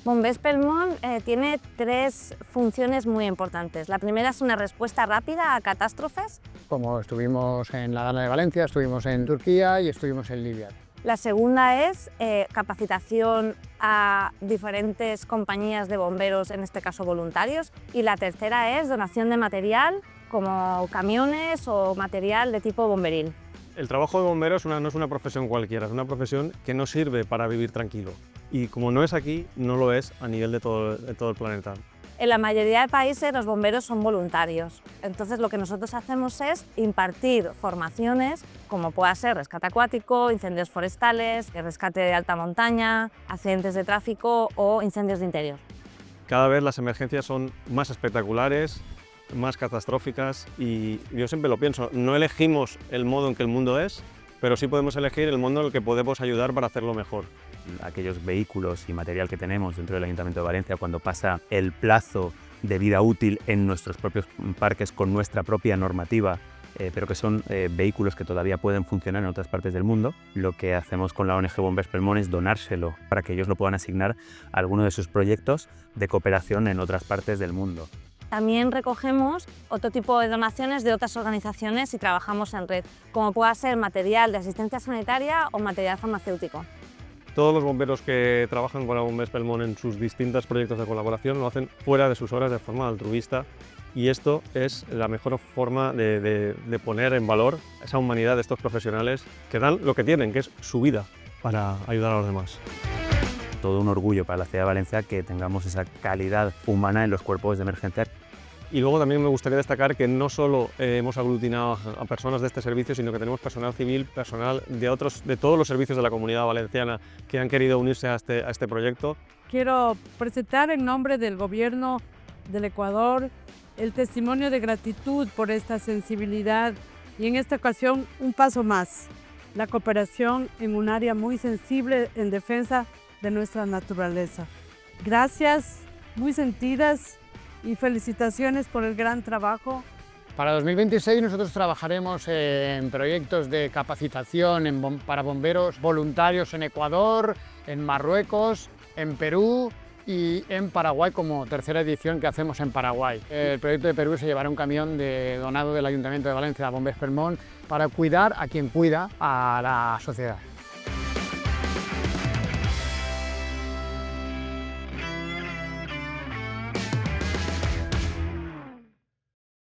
Bombers Pelmont tiene tres funciones muy importantes. La primera es una respuesta rápida a catástrofes. Como estuvimos en la Dana de Valencia, estuvimos en Turquía y estuvimos en Libia. La segunda es capacitación a diferentes compañías de bomberos, en este caso voluntarios. Y la tercera es donación de material, como camiones o material de tipo bomberil. El trabajo de bombero no es una profesión cualquiera, es una profesión que no sirve para vivir tranquilo. Y como no es aquí, no lo es a nivel de todo el planeta. En la mayoría de países los bomberos son voluntarios, entonces lo que nosotros hacemos es impartir formaciones como pueda ser rescate acuático, incendios forestales, rescate de alta montaña, accidentes de tráfico o incendios de interior. Cada vez las emergencias son más espectaculares, más catastróficas y yo siempre lo pienso, no elegimos el modo en que el mundo es, pero sí podemos elegir el modo en el que podemos ayudar para hacerlo mejor. Aquellos vehículos y material que tenemos dentro del Ayuntamiento de Valencia, cuando pasa el plazo de vida útil en nuestros propios parques con nuestra propia normativa, pero que son vehículos que todavía pueden funcionar en otras partes del mundo, lo que hacemos con la ONG Bombers Pelmont es donárselo para que ellos lo puedan asignar a alguno de sus proyectos de cooperación en otras partes del mundo. También recogemos otro tipo de donaciones de otras organizaciones y trabajamos en red, como pueda ser material de asistencia sanitaria o material farmacéutico. Todos los bomberos que trabajan con la Bombers Pelmont en sus distintos proyectos de colaboración lo hacen fuera de sus horas de forma altruista y esto es la mejor forma de poner en valor esa humanidad de estos profesionales que dan lo que tienen, que es su vida para ayudar a los demás. Todo un orgullo para la ciudad de Valencia que tengamos esa calidad humana en los cuerpos de emergencia. Y luego también me gustaría destacar que no solo hemos aglutinado a personas de este servicio, sino que tenemos personal civil, personal de todos los servicios de la Comunidad Valenciana que han querido unirse a este proyecto. Quiero presentar en nombre del Gobierno del Ecuador el testimonio de gratitud por esta sensibilidad y en esta ocasión un paso más, la cooperación en un área muy sensible en defensa de nuestra naturaleza. Gracias, muy sentidas y felicitaciones por el gran trabajo. Para 2026 nosotros trabajaremos en proyectos de capacitación para bomberos voluntarios en Ecuador, en Marruecos, en Perú y en Paraguay como tercera edición que hacemos en Paraguay. El proyecto de Perú se llevará un camión donado del Ayuntamiento de Valencia a Bombers Pelmont para cuidar a quien cuida a la sociedad.